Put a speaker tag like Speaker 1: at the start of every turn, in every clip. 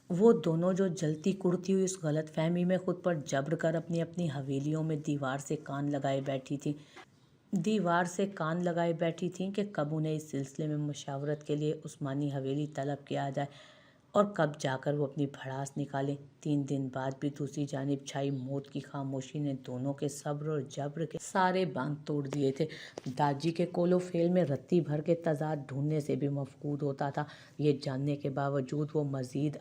Speaker 1: वो दोनों जो जलती कुड़ती हुई उस गलतफहमी में खुद पर जबर कर अपनी अपनी हवेलियों में दीवार से कान लगाए बैठी थीं कि कब उन्हें इस सिलसिले में मशावरत के लिए उस्मानी हवेली तलब किया जाए और कब जाकर वो अपनी भड़ास निकालें। 3 दिन बाद भी दूसरी जानिब छाई मौत की खामोशी ने दोनों के सब्र और जब्र के सारे बांध तोड़ दिए थे। दाजी के कोलो फेल में रत्ती भर के तजाद ढूंढने से भी मफकूद होता था। ये जानने के बावजूद वो मज़ीद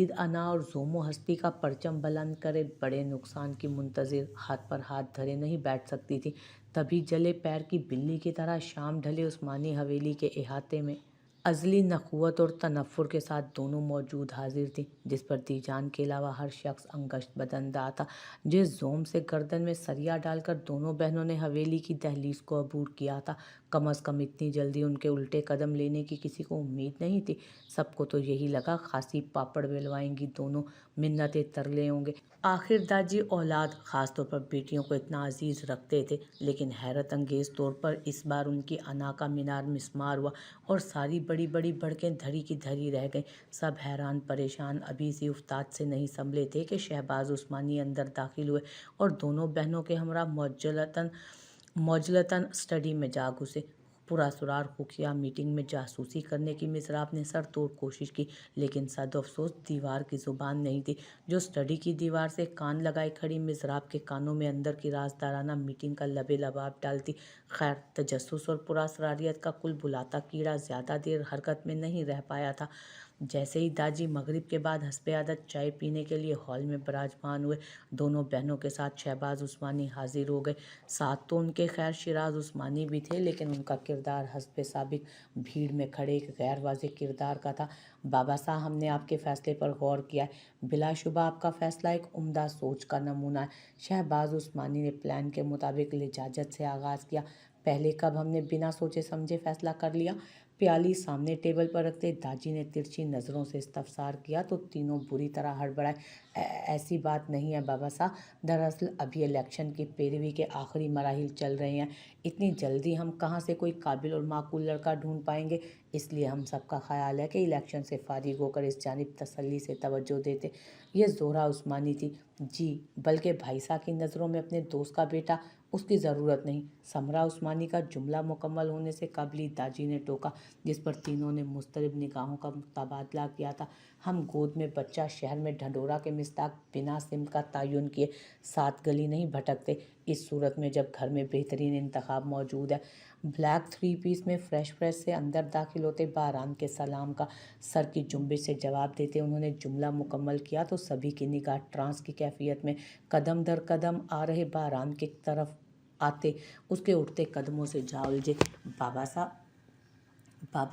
Speaker 1: अना और ज़ोमो हस्ती का परचम बुलंद करे बड़े नुकसान की मुंतज़िर हाथ पर हाथ धरे नहीं बैठ सकती थी। तभी जले पैर की बिल्ली की तरह शाम ढले उस्मानी हवेली के अहाते में अज़ली नखुवत और तनफ़ुर के साथ दोनों मौजूद हाजिर थी, जिस पर दीजान के अलावा हर शख्स अंगश्त बदनदा था। जिस जोम से गर्दन में सरिया डालकर दोनों बहनों ने हवेली की दहलीज को अबूर किया था, कम अज़ कम इतनी जल्दी उनके उल्टे कदम लेने की किसी को उम्मीद नहीं थी। सबको तो यही लगा खासी पापड़ बेलवाएंगी दोनों, मिन्नतें तरले होंगे। आखिर दादी औलाद ख़ास तौर पर बेटियों को इतना अजीज़ रखते थे, लेकिन हैरत अंगेज़ तौर पर इस बार उनकी अना का मीनार मिस्मार हुआ और सारी बड़ी बड़ी भड़कें धरी की धरी रह गईं। सब हैरान परेशान अभी इसी उफ्ताद से नहीं संभले थे कि शहबाज उस्मानी अंदर दाखिल हुए और दोनों बहनों के हमरा मौजलतन स्टडी में जा घुसे। पूरा सुरार खुफिया मीटिंग में जासूसी करने की मिसराब ने सर तोड़ कोशिश की, लेकिन सद अफसोस दीवार की जुबान नहीं थी। जो स्टडी की दीवार से कान लगाए खड़ी मिसराब के कानों में अंदर की राजदाराना मीटिंग का लबे लबाब डालती। खैर, तजस्सुस और पुरासरारियत का कुल बुलाता कीड़ा ज़्यादा देर हरकत में नहीं रह पाया था। जैसे ही दाजी मगरिब के बाद हस्बे आदत चाय पीने के लिए हॉल में विराजमान हुए, दोनों बहनों के साथ शहबाज उस्मानी हाजिर हो गए। साथ तो उनके खैर शिराज उस्मानी भी थे, लेकिन उनका किरदार हस्बे साबिक भीड़ में खड़े एक गैर वाज़ेह किरदार का था। बाबा साहब, हमने आपके फ़ैसले पर गौर किया है। बिलाशुबा आपका फ़ैसला एक उम्दा सोच का नमूना है। शहबाज उस्मानी ने प्लान के मुताबिक लिजाजत से आगाज़ किया। पहले कब हमने बिना सोचे समझे फ़ैसला कर लिया। प्याली सामने टेबल पर रखते दाजी ने तिरछी नज़रों से इस्तफसार किया तो तीनों बुरी तरह हड़बड़ाए। ऐसी बात नहीं है बाबा साहब, दरअसल अभी इलेक्शन की पैरवी के आखिरी मराहिल चल रहे हैं। इतनी जल्दी हम कहाँ से कोई काबिल और माकूल लड़का ढूंढ पाएंगे। इसलिए हम सबका ख्याल है कि इलेक्शन से फारिग होकर इस जानिब तसल्ली से तवज्जो देते। ये जोहरा उस्मानी थी जी, बल्कि भाई साहब की नज़रों में अपने दोस्त का बेटा, उसकी ज़रूरत नहीं। समरा उस्मानी का जुमला मुकम्मल होने से कबल ही दाजी ने टोका, जिस पर तीनों ने मुस्तरब निगाहों का तबादला किया था। हम गोद में बच्चा शहर में ढंढोरा के मिस्ताक बिना सिम का तयन किए 7 गली नहीं भटकते। इस सूरत में जब घर में बेहतरीन इंतखाब मौजूद है। ब्लैक 3 पीस में फ्रेश से अंदर दाखिल होते बारान के सलाम का सर की जुम्बिश से जवाब देते उन्होंने जुमला मुकम्मल किया तो सभी की निगाह ट्रांस की कैफियत में कदम दर कदम आ रहे बारान की तरफ आते उसके उठते कदमों से जा उलझे। बाबा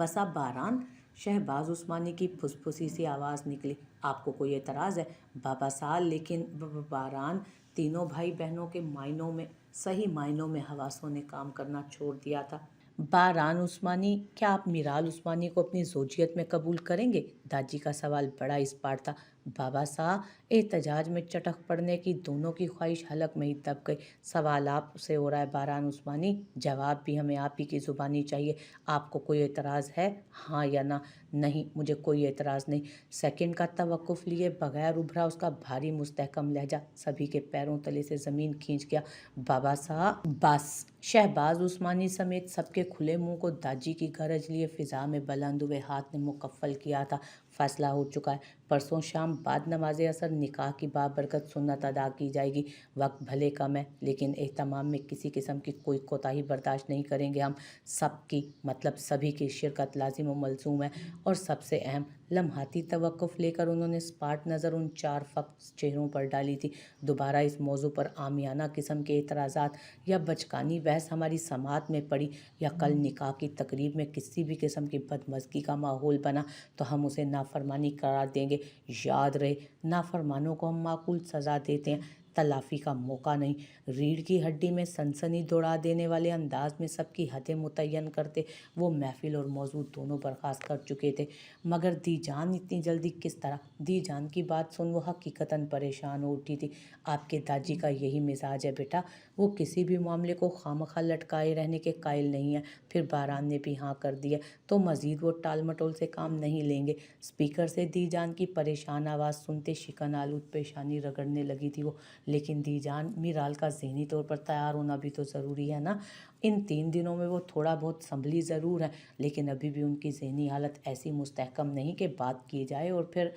Speaker 1: साहब बारान, शहबाज उस्मानी की फुसफुसी सी आवाज़ निकली। आपको कोई एतराज़ है बाबा साहब? लेकिन बारान। तीनों भाई बहनों के सही मायनों में हवासों ने काम करना छोड़ दिया था। बारान उस्मानी, क्या आप मीराल उस्मानी को अपनी ज़ौजियत में कबूल करेंगे? दादी का सवाल बड़ा इस्पाट था। बाबा साहब, एहतजाज में चटक पड़ने की दोनों की ख्वाहिश हलक में ही दब गई। सवाल आपसे हो रहा है बारान उस्मानी, जवाब भी हमें आप ही की ज़ुबानी चाहिए। आपको कोई एतराज़ है, हाँ या ना? नहीं, मुझे कोई एतराज़ नहीं। सेकंड का तवक्कुफ़ लिए बगैर उभरा उसका भारी मुस्तहकम लहजा सभी के पैरों तले से ज़मीन खींच गया। बाबा साहब बस। शहबाज उस्मानी समेत सबके खुले मुंह को दाजी की गरज लिए फिजा में बुलंद हुए हाथ ने मुकफ्फल किया था। फैसला हो चुका है। परसों शाम बाद नमाज असर निकाह की बाबरकत सुन्नत अदा की जाएगी। वक्त भले कम है, लेकिन एहतमाम में किसी किस्म की कोई कोताही बर्दाश्त नहीं करेंगे हम। सबकी मतलब सभी की शिरकत लाजिम व मलजूम है। और सबसे अहम, लम्हाती तवक्कुफ़ लेकर उन्होंने स्पाट नज़र उन 4 फख्र चेहरों पर डाली थी। दोबारा इस मौजू पर आमियाना किस्म के एतराज़ात या बचकानी बहस हमारी समात में पड़ी या कल निकाह की तकरीब में किसी भी किस्म की बदमज़गी का माहौल बना तो हम उसे नाफरमानी करार देंगे। याद रहे, नाफरमानों को हम माकूल सज़ा देते हैं, तलाफी का मौका नहीं। रीढ़ की हड्डी में सनसनी दौड़ा देने वाले अंदाज में सबकी हदें मुतय्यन करते वो महफिल और मौजूद दोनों बर्खास्त कर चुके थे। मगर दीजान इतनी जल्दी किस तरह? दीजान की बात सुन वो हकीकतन परेशान हो उठी थी। आपके दादी का यही मिजाज है बेटा, वो किसी भी मामले को खामखा लटकाए रहने के कायल नहीं है। फिर बारान ने भी हाँ कर दिया तो मजीद वो टाल मटोल से काम नहीं लेंगे। स्पीकर से दीजान की परेशान आवाज़ सुनते शिकन आलूद पेशानी रगड़ने लगी थी वो। लेकिन दीजान, मीराल का ज़हनी तौर पर तैयार होना भी तो ज़रूरी है ना। इन 3 दिनों में वो थोड़ा बहुत संभली ज़रूर है, लेकिन अभी भी उनकी ज़हनी हालत ऐसी मुस्तहकम नहीं कि बात की जाए। और फिर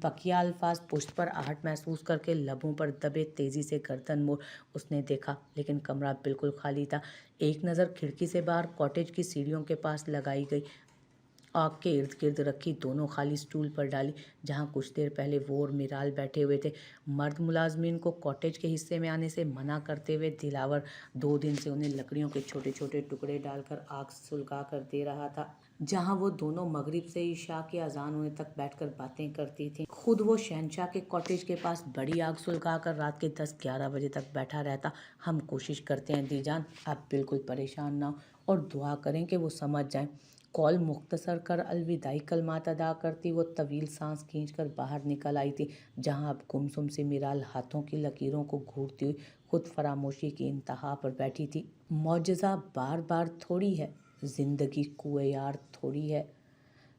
Speaker 1: बकिया अल्फाज पुश्त पर आहट महसूस करके लबों पर दबे तेज़ी से गर्दन मोड़ उसने देखा, लेकिन कमरा बिल्कुल खाली था। एक नज़र खिड़की से बाहर कॉटेज की सीढ़ियों के पास लगाई गई। आग के इर्द गिर्द रखी दोनों खाली स्टूल पर डाली, जहां कुछ देर पहले वो और मिराल बैठे हुए थे। मर्द मुलाजमीन को कॉटेज के हिस्से में आने से मना करते हुए दिलावर 2 दिन से उन्हें लकड़ियों के छोटे छोटे टुकड़े डालकर आग सुलगा कर दे रहा था, जहां वो दोनों मगरिब से ईशा के अजान होने तक बैठकर बातें करती थी। खुद वो शहनशाह के कॉटेज के पास बड़ी आग सुलगा कर रात के 10-11 बजे तक बैठा रहता। हम कोशिश करते हैं दीजान, आप बिल्कुल परेशान ना हो और दुआ करें कि वो समझ जाएं। कॉल मुख्तसर कर अलविदाई कलमात अदा करती वो तवील सांस खींचकर बाहर निकल आई थी, जहां अब गुमसुम से मिराल हाथों की लकीरों को घूरती हुई खुद फरामोशी की इंतहा पर बैठी थी। मौजज़ा बार बार थोड़ी है, जिंदगी कुए यार थोड़ी है,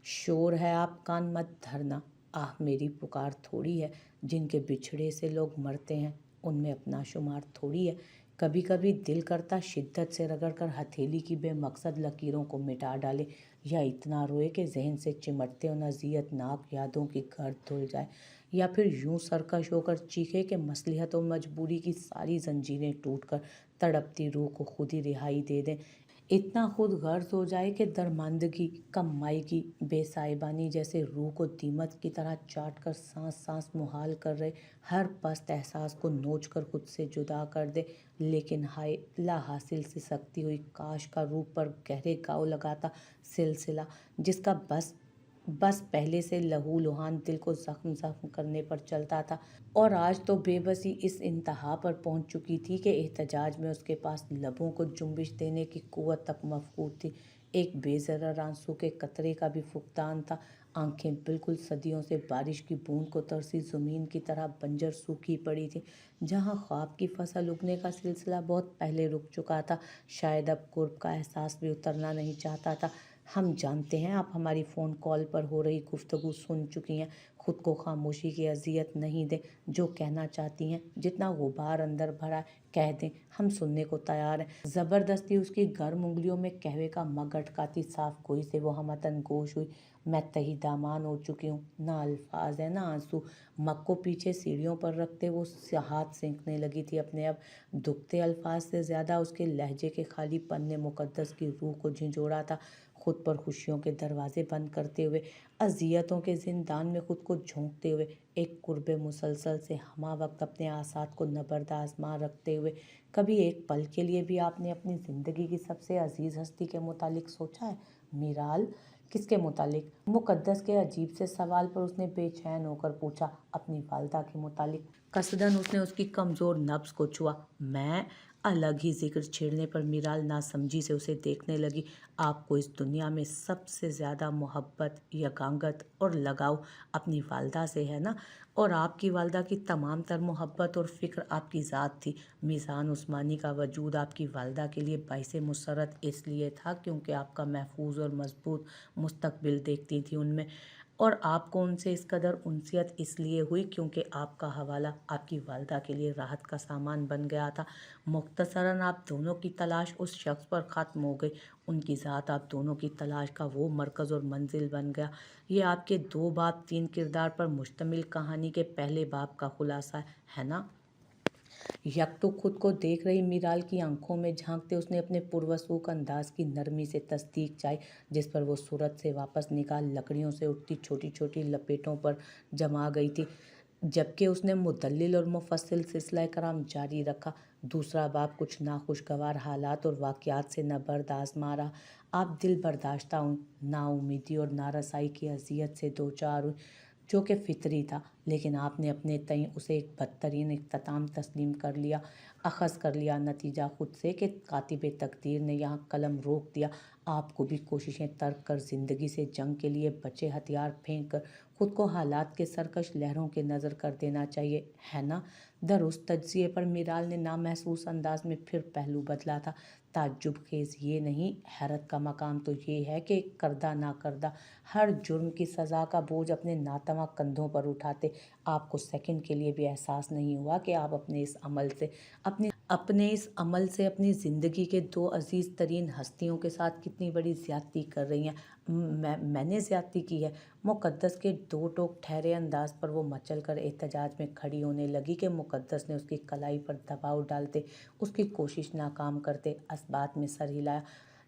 Speaker 1: शोर है आप कान मत धरना, आह मेरी पुकार थोड़ी है, जिनके बिछड़े से लोग मरते हैं उनमें अपना शुमार थोड़ी है। कभी कभी दिल करता शिद्दत से रगड़कर हथेली की बेमकसद लकीरों को मिटा डाले, या इतना रोए कि जहन से चिमटते उन अजियतनाक यादों की गर्द धुल जाए, या फिर यूं सरकश होकर चीखे कि मसलिहत और मजबूरी की सारी जंजीरें टूटकर तड़पती रूह को खुद ही रिहाई दे दें। इतना खुद गर्ज हो जाए कि दरमानदगी, कमाईगी, बेसाहिबानी जैसे रूह को दीमक की तरह चाट कर सांस सांस मुहाल कर रहे हर पस्त एहसास को नोच कर खुद से जुदा कर दे। लेकिन हाय, ला हासिल सिसकती हुई काश का रूप पर गहरे घाव लगाता सिलसिला, जिसका बस बस पहले से लहू लुहान दिल को जख्म जख्म करने पर चलता था। और आज तो बेबसी इस इंतहा पर पहुंच चुकी थी कि एहतजाज में उसके पास लबों को जुम्बिश देने की कुव्वत तक मफकूद थी। एक बेज़रर आंसू के कतरे का भी फुकदान था। आंखें बिल्कुल सदियों से बारिश की बूंद को तरसी ज़मीन की तरह बंजर सूखी पड़ी थी, जहां ख्वाब की फसल उगने का सिलसिला बहुत पहले रुक चुका था। शायद अब कुर्ब का एहसास भी उतरना नहीं चाहता था। हम जानते हैं आप हमारी फ़ोन कॉल पर हो रही गुफ्तगू सुन चुकी हैं। खुद को खामोशी की अजियत नहीं दें। जो कहना चाहती हैं, जितना गुबार अंदर भरा है, कह दें, हम सुनने को तैयार हैं। ज़बरदस्ती उसकी गर्म उंगलियों में कहवे का मग अटकाती साफ गोई से वो हमतन गोश हुई। मैं तही दामान हो चुकी हूँ, ना अल्फाज है ना आंसू। मग को पीछे सीढ़ियों पर रखते वो हाथ सेंकने लगी थी अपने। अब दुखते अल्फाज से ज़्यादा उसके लहजे के खालीपन ने मुकद्दस की रूह को झिंझोड़ा था। खुद पर खुशियों के दरवाजे बंद करते हुए, अजियतों के जिंदान में खुद को झोंकते हुए, एक कुर्बे मुसलसल से हमा वक्त अपने आसात को नबर्द आजमा रखते हुए, कभी एक पल के लिए भी आपने अपनी ज़िंदगी की सबसे अजीज़ हस्ती के मुतालिक सोचा है? मीराल, किसके मुतालिक? मुकद्दस के अजीब से सवाल पर उसने बेचैन होकर पूछा। अपनी वालदा के मुतालिक। कसदन उसने उसकी कमज़ोर नब्ज़ को छुआ। मैं? अलग ही जिक्र छेड़ने पर मीराल नासमझी से उसे देखने लगी। आपको इस दुनिया में सबसे ज़्यादा मोहब्बत, यकांगत और लगाव अपनी वालदा से है ना? और आपकी वालदा की तमाम तर मोहब्बत और फ़िक्र आपकी ज़ात थी। मीज़ान उस्मानी का वजूद आपकी वालदा के लिए बाइस मुसर्रत इसलिए था क्योंकि आपका महफूज और मजबूत मुस्तकबिल देखती थी उनमें। और आपको उनसे इस कदर उनसियत इसलिए हुई क्योंकि आपका हवाला आपकी वालदा के लिए राहत का सामान बन गया था। मुख्तसरन आप दोनों की तलाश उस शख्स पर ख़त्म हो गई। उनकी ज़ात आप दोनों की तलाश का वो मरकज़ और मंजिल बन गया। ये आपके 2 बाब 3 किरदार पर मुश्तमिल कहानी के पहले बाब का खुलासा है ना? यकतो खुद को देख रही मीराल की आंखों में झांकते उसने अपने पुरवसूख अंदाज की नरमी से तस्दीक चाही, जिस पर वो सूरत से वापस निकाल लकड़ियों से उठती छोटी छोटी लपेटों पर जमा गई थी। जबकि उसने मुदल्लिल और मुफस्सिल सिलसिला कराम जारी रखा। दूसरा बाब कुछ नाखुशगवार हालात और वाक़यात से नबर्द आज़मा रहा। आप दिल बर्दाश्ता हुई, नाउमीदी और नारसाई की अजियत से दो चार हुई, जो कि फितरी था। لیکن آپ نے اپنے تئیں اسے ایک بدترین اختتام تسلیم کر لیا، اخذ کر لیا۔ نتیجہ خود سے کہ کاتب تقدیر نے یہاں قلم روک دیا۔ آپ کو بھی کوششیں ترک کر زندگی سے جنگ کے لیے بچے ہتھیار پھینک کر خود کو حالات کے سرکش لہروں کے نظر کر دینا چاہیے، ہے نا؟ درست تجزیے پر میرال نے نامحسوس انداز میں پھر پہلو بدلا تھا۔ تعجب خیز یہ نہیں، حیرت کا مقام تو یہ ہے کہ کردہ نہ کردہ ہر جرم کی سزا کا بوجھ اپنے ناتواں کندھوں پر اٹھاتے آپ کو سیکنڈ کے لیے بھی احساس نہیں ہوا کہ آپ اپنے اس عمل سے اپنی زندگی کے دو عزیز ترین ہستیوں کے ساتھ کتنی بڑی زیادتی کر رہی ہیں۔ میں نے زیادتی کی ہے؟ مقدس کے دو ٹوک ٹھہرے انداز پر وہ مچل کر احتجاج میں کھڑی ہونے لگی کہ مقدس نے اس کی کلائی پر دباؤ ڈالتے، اس کی کوشش ناکام کرتے اس بات میں سر ہلایا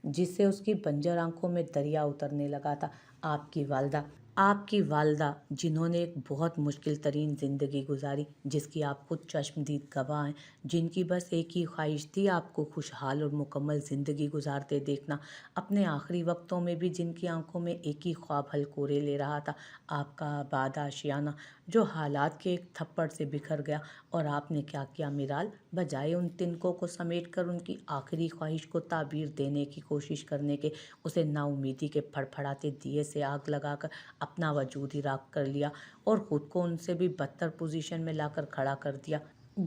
Speaker 1: جس سے اس کی بنجر آنکھوں میں دریا اترنے لگا تھا۔ آپ کی والدہ جنہوں نے ایک بہت مشکل ترین زندگی گزاری، جس کی آپ خود چشمدید گواہ ہیں، جن کی بس ایک ہی خواہش تھی آپ کو خوشحال اور مکمل زندگی گزارتے دیکھنا، اپنے آخری وقتوں میں بھی جن کی آنکھوں میں ایک ہی خواب ہلکورے لے رہا تھا، آپ کا آباد آشیانہ، جو حالات کے ایک تھپڑ سے بکھر گیا۔ اور آپ نے کیا کیا میرال؟ بجائے ان تنکوں کو سمیٹ کر ان کی آخری خواہش کو تعبیر دینے کی کوشش کرنے کے، اسے نا امیدی کے پھڑپھڑاتے دیے سے آگ لگا کر اپنا وجود ہی راکھ کر لیا اور خود کو ان سے بھی بدتر پوزیشن میں لا کر کھڑا کر دیا،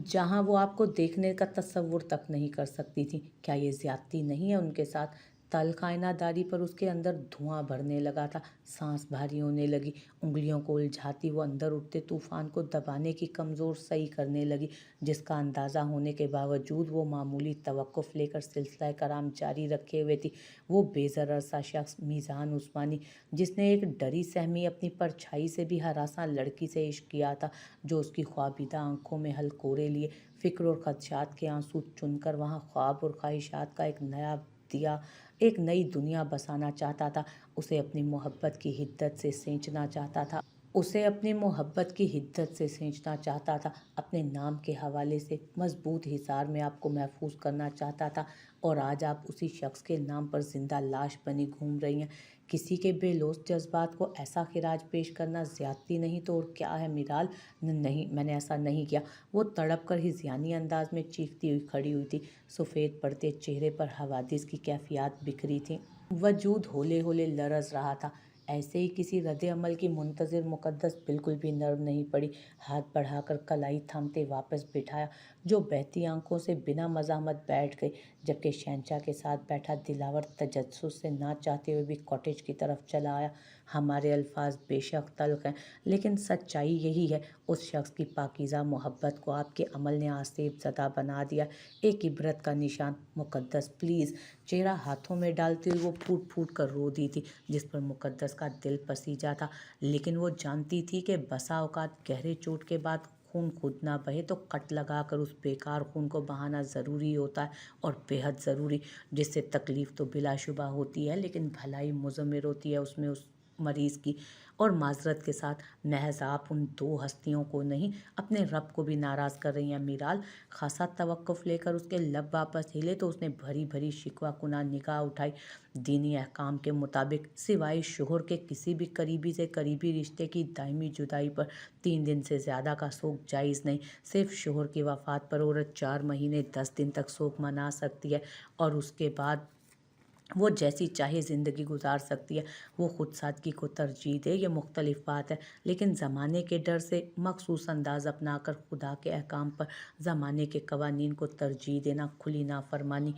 Speaker 1: جہاں وہ آپ کو دیکھنے کا تصور تک نہیں کر سکتی تھی۔ کیا یہ زیادتی نہیں ہے ان کے ساتھ؟ تلخ آئینہ داری پر اس کے اندر دھواں بھرنے لگا تھا، سانس بھاری ہونے لگی، انگلیوں کو الجھاتی وہ اندر اٹھتے طوفان کو دبانے کی کمزور صحیح کرنے لگی، جس کا اندازہ ہونے کے باوجود وہ معمولی توقف لے کر سلسلہ کرام جاری رکھے ہوئے تھی۔ وہ بے ضرر سا شخص، میزان عثمانی، جس نے ایک ڈری سہمی اپنی پرچھائی سے بھی ہراساں لڑکی سے عشق کیا تھا، جو اس کی خوابیدہ آنکھوں میں ہلکورے لیے فکر اور خدشات کے آنسو چن کر وہاں خواب اور خواہشات کا ایک نئی دنیا بسانا چاہتا تھا، اسے اپنی محبت کی حدت سے سینچنا چاہتا تھا، اپنے نام کے حوالے سے مضبوط حصار میں آپ کو محفوظ کرنا چاہتا تھا، اور آج آپ اسی شخص کے نام پر زندہ لاش بنی گھوم رہی ہیں۔ کسی کے بے لوث جذبات کو ایسا خراج پیش کرنا زیادتی نہیں تو اور کیا ہے میرال؟ نہیں، میں نے ایسا نہیں کیا۔ وہ تڑپ کر ہذیانی انداز میں چیختی ہوئی کھڑی ہوئی تھی، سفید پڑتے چہرے پر حوادث کی کیفیات بکھری تھیں، وجود ہولے ہولے لرز رہا تھا۔ ایسے ہی کسی رد عمل کی منتظر مقدس بالکل بھی نرم نہیں پڑی، ہاتھ بڑھا کر کلائی تھامتے واپس بٹھایا، جو بہتی آنکھوں سے بنا مزاحمت بیٹھ گئی، جبکہ شہنشاہ کے ساتھ بیٹھا دلاور تجسس سے نہ چاہتے ہوئے بھی کاٹیج کی طرف چلا آیا۔ ہمارے الفاظ بے شک تلخ ہیں، لیکن سچائی یہی ہے، اس شخص کی پاکیزہ محبت کو آپ کے عمل نے آسیب زدہ بنا دیا، ایک عبرت کا نشان۔ مقدس پلیز! چہرہ ہاتھوں میں ڈالتے ہوئے وہ پھوٹ پھوٹ کر رو دی تھی، جس پر مقدس کا دل پسیجا تھا، لیکن وہ جانتی تھی کہ بسا اوقات گہرے چوٹ کے بعد خون خود نہ بہے تو کٹ لگا کر اس بیکار خون کو بہانا ضروری ہوتا ہے، اور بے حد ضروری، جس سے تکلیف تو بلا شبہ ہوتی ہے لیکن بھلائی مضمر ہوتی ہے اس میں اس مریض کی۔ اور معذرت کے ساتھ، محض آپ ان دو ہستیوں کو نہیں، اپنے رب کو بھی ناراض کر رہی ہیں میرال۔ خاصا توقف لے کر اس کے لب واپس ہلے تو اس نے بھری بھری شکوہ کناں نگاہ اٹھائی۔ دینی احکام کے مطابق سوائے شوہر کے کسی بھی قریبی سے قریبی رشتے کی دائمی جدائی پر 3 دن سے زیادہ کا سوگ جائز نہیں۔ صرف شوہر کی وفات پر عورت 4 مہینے 10 دن تک سوگ منا سکتی ہے، اور اس کے بعد وہ جیسی چاہے زندگی گزار سکتی ہے۔ وہ خود سادگی کو ترجیح دے یہ مختلف بات ہے، لیکن زمانے کے ڈر سے مخصوص انداز اپنا کر خدا کے احکام پر زمانے کے قوانین کو ترجیح دینا کھلی نافرمانی۔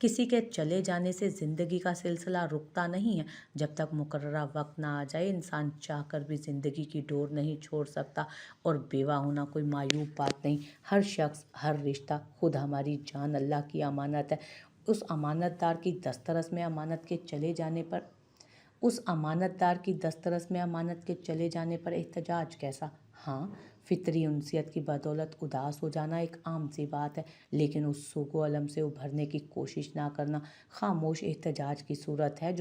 Speaker 1: کسی کے چلے جانے سے زندگی کا سلسلہ رکتا نہیں ہے، جب تک مقررہ وقت نہ آ جائے انسان چاہ کر بھی زندگی کی ڈور نہیں چھوڑ سکتا، اور بیوہ ہونا کوئی معیوب بات نہیں۔ ہر شخص، ہر رشتہ، خود ہماری جان اللہ کی امانت ہے، اس امانت دار کی دسترس میں امانت کے چلے جانے پر احتجاج کیسا؟ ہاں، فطری انسیت کی بدولت اداس ہو جانا ایک عام سی بات ہے، لیکن اس سوگ و الم سے ابھرنے کی کوشش نہ کرنا خاموش احتجاج کی صورت ہے،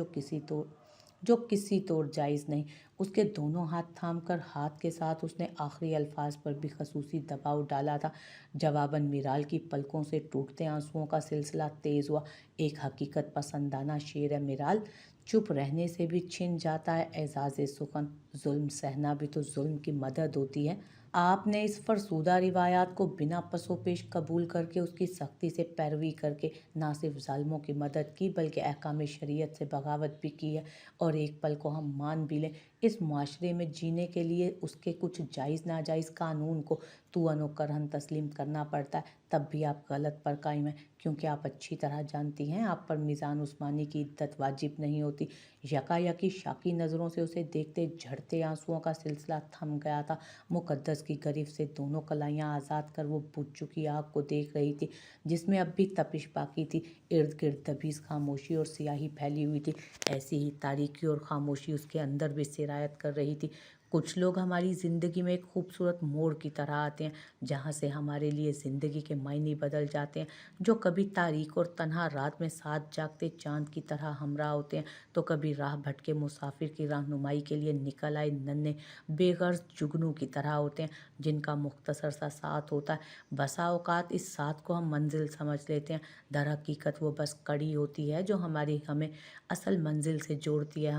Speaker 1: جو کسی طور جائز نہیں۔ اس کے دونوں ہاتھ تھام کر ہاتھ کے ساتھ اس نے آخری الفاظ پر بھی خصوصی دباؤ ڈالا تھا۔ جواباً میرال کی پلکوں سے ٹوٹتے آنسوؤں کا سلسلہ تیز ہوا۔ ایک حقیقت پسندانہ شعر ہے میرال، चुप रहने से भी छिन जाता है एजाज़ सुखन। जुल्म सहना भी तो जुल्म की मदद होती है। आपने इस फरसूदा रिवायात को बिना पसोपेश कबूल करके उसकी सख्ती से पैरवी करके ना सिर्फ ज़ालिमों की मदद की बल्कि अहकाम शरीयत से बगावत भी की है। और एक पल को हम मान भी लें, इस मुआशरे में जीने के लिए उसके कुछ जायज़ नाजायज़ कानून को तुअन व करहन तस्लीम करना पड़ता है, तब भी आप गलत पर कायम हैं, क्योंकि आप अच्छी तरह जानती हैं आप पर मीज़ान उस्मानी की इद्दत वाजिब नहीं होती। यकायकी शाकी नज़रों से उसे देखते झड़ते आंसुओं का सिलसिला थम गया था। मुकद्दस की गिरफ्त से दोनों कलाइयाँ आज़ाद कर वो बुझ चुकी आग को देख रही थी, जिसमें अब भी तपिश बाकी थी। इर्द गिर्द दबीज़ खामोशी और सियाही फैली हुई थी। ऐसी ही तारीकी और खामोशी उसके अंदर भी सिरायत कर रही थी। कुछ लोग हमारी ज़िंदगी में एक खूबसूरत मोड़ की तरह आते हैं, जहाँ से हमारे लिए ज़िंदगी के मायने बदल जाते हैं। जो कभी तारीक और तन्हा रात में साथ जागते चाँद की तरह हमरा होते हैं, तो कभी राह भटके मुसाफिर की रहनुमाई के लिए निकल आए नन्हे बेगर्ज जुगनू की तरह होते हैं, जिनका मुख्तसर सा साथ होता है। बसा औकात इस साथ को हम मंजिल समझ लेते हैं, दर हकीकत वो बस कड़ी होती है जो हमें असल मंजिल से जोड़ती है,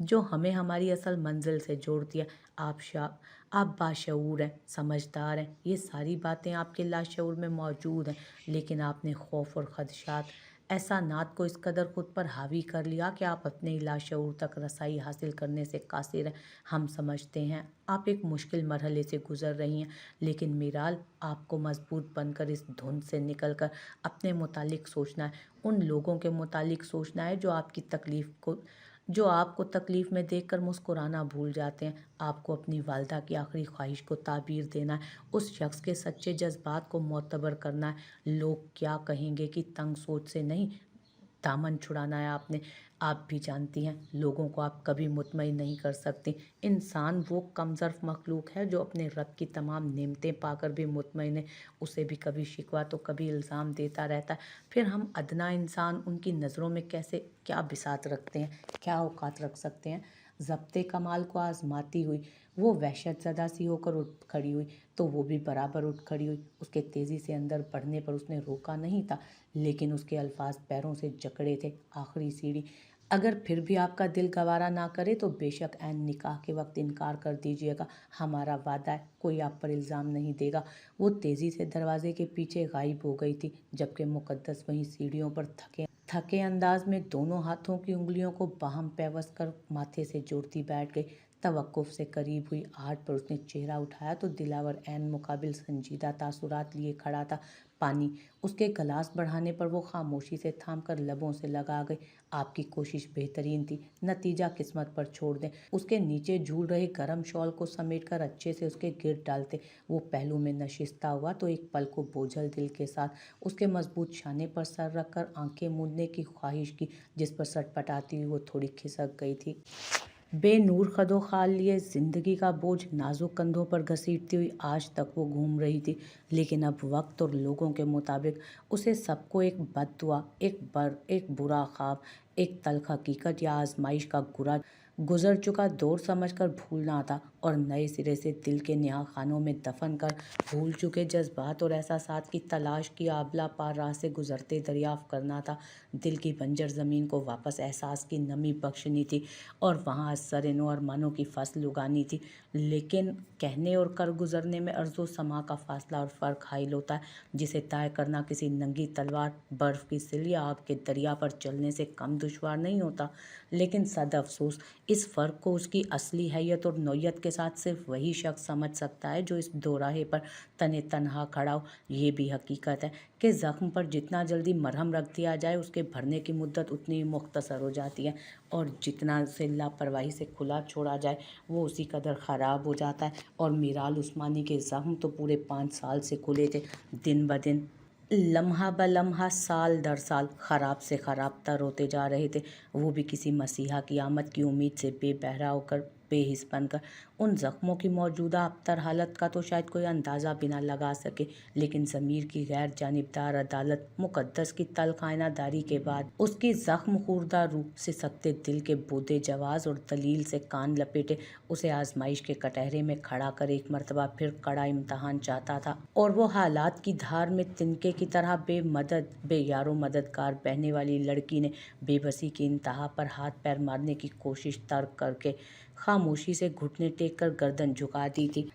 Speaker 1: हमें हमारी असल मंजिल से जोड़ती है। आप बाशऊर हैं, समझदार हैं, ये सारी बातें आपके लाशऊर में मौजूद हैं, लेकिन आपने खौफ और खदशात एहसानात को इस कदर खुद पर हावी कर लिया कि आप अपने लाशऊर तक रसाई हासिल करने से कासिर हैं। हम समझते हैं आप एक मुश्किल मरहले से गुजर रही हैं, लेकिन मीराल, आपको मजबूत बनकर इस धुंध से निकलकर अपने मुतालिक सोचना है, उन लोगों के मुतालिक सोचना है जो आपको तकलीफ़ में देखकर मुस्कुराना भूल जाते हैं। आपको अपनी वालिदा की आखिरी ख्वाहिश को ताबीर देना है, उस शख्स के सच्चे जज्बात को मोतबर करना है। लोग क्या कहेंगे कि तंग सोच से नहीं दामन छुड़ाना है आपने। आप भी जानती हैं, लोगों को आप कभी मुतमईन नहीं कर सकती। इंसान वो कमज़र्फ़ मखलूक है जो अपने रब की तमाम नेमतें पाकर भी मुतमईन है। उसे भी कभी शिकवा तो कभी इल्ज़ाम देता रहता है। फिर हम अदना इंसान उनकी नज़रों में कैसे क्या बिसात रखते हैं, क्या औकात रख सकते हैं। ज़ब्ते कमाल को आज़माती हुई वो वहशत ज़दा सी होकर उठ खड़ी हुई, तो वो भी बराबर उठ खड़ी हुई। उसके तेज़ी से अंदर बढ़ने पर उसने रोका नहीं था, लेकिन उसके अल्फाज पैरों से जकड़े थे। आखिरी सीढ़ी। अगर फिर भी आपका दिल गवारा ना करे तो बेशक ऐन निकाह के वक्त इनकार कर दीजिएगा। हमारा वादा है, कोई आप पर इल्ज़ाम नहीं देगा। वो तेज़ी से दरवाजे के पीछे गायब हो गई थी, जबकि मुकद्दस वहीं सीढ़ियों पर थके अंदाज में दोनों हाथों की उंगलियों को बाहम पैवस्त कर माथे से जोड़ती बैठ गई। तवक्कुफ से करीब हुई आहट पर उसने चेहरा उठाया तो दिलावर ऐन मुकाबिल संजीदा तासुरात लिए खड़ा था। पानी। उसके गिलास बढ़ाने पर वो खामोशी से थाम कर लबों से लगा गई। आपकी कोशिश बेहतरीन थी, नतीजा किस्मत पर छोड़ दें। उसके नीचे झूल रहे गर्म शॉल को समेटकर अच्छे से उसके गिर डालते। वो पहलू में नशिस्ता हुआ तो एक पल को बोझल दिल के साथ उसके मजबूत शाने पर सर रखकर आंखें मूंदने की ख्वाहिश की, जिस पर सटपटाती हुई वो थोड़ी खिसक गई थी। बेनूर खदो खाल लिए ज़िंदगी का बोझ नाजुक कंधों पर घसीटती हुई आज तक वो घूम रही थी, लेकिन अब वक्त और लोगों के मुताबिक उसे सबको एक बद्दुआ, एक बुरा ख्वाब, एक तल्ख हकीकत या आजमाइश का गुजर चुका दौर समझकर भूलना था, और नए सिरे से दिल के नेहा खानों में दफन कर भूल चुके जज्बात और एहसासात की तलाश की आबला पार राह से गुजरते दरियाफ्त करना था। दिल की बंजर ज़मीन को वापस एहसास की नमी बख्शनी थी और वहाँ असर-ए-नो अरमानों की फसल उगानी थी। लेकिन कहने और कर गुजरने में अर्ज़ो समा का फासला और फ़र्क हाइल होता है, जिसे तय करना किसी नंगी तलवार, बर्फ़ की सिल या आग के दरिया पर चलने से कम दुश्वार नहीं होता। लेकिन सद अफ़सोस, इस फ़र्क को उसकी असली हैयत और नौयत के साथ सिर्फ वही शख्स समझ सकता है जो इस दोराहे पर तने तनहा खड़ा हो। ये भी हकीकत है कि ज़ख्म पर जितना जल्दी मरहम रख दिया जाए, उसके भरने की मुद्दत उतनी ही मुख्तसर हो जाती है, और जितना उसे लापरवाही से खुला छोड़ा जाए वो उसी कदर ख़राब हो जाता है। और मीराल उस्मानी के ज़ख्म तो पूरे 5 साल से खुले थे, दिन ब दिन, लम्हा ब लम्हा, साल दर साल ख़राब से ख़राब तर होते जा रहे थे। वो भी किसी मसीहा की आमद की उम्मीद से बेहिस बनकर। उन जख्मों की मौजूदा अबतर हालत का तो शायद कोई अंदाज़ा भी ना लगा सके, लेकिन ज़मीर की गैर जानिबदार अदालत मुक़द्दस की तल्ख़ आइनादारी के बाद उसकी ज़ख्म खूर्दा रूह से सकते दिल के बोदे जवाज़ और दलील से कान लपेटे उसे आजमाइश के कटहरे में खड़ा कर एक मरतबा फिर कड़ा इम्तहान चाहता था। और वो हालात की धार में तिनके की तरह बेयारो मददगार बहने वाली लड़की ने बेबसी की इंतहा पर हाथ पैर मारने की कोशिश तर्क करके खामोशी से घुटने टेक कर गर्दन झुका दी थी।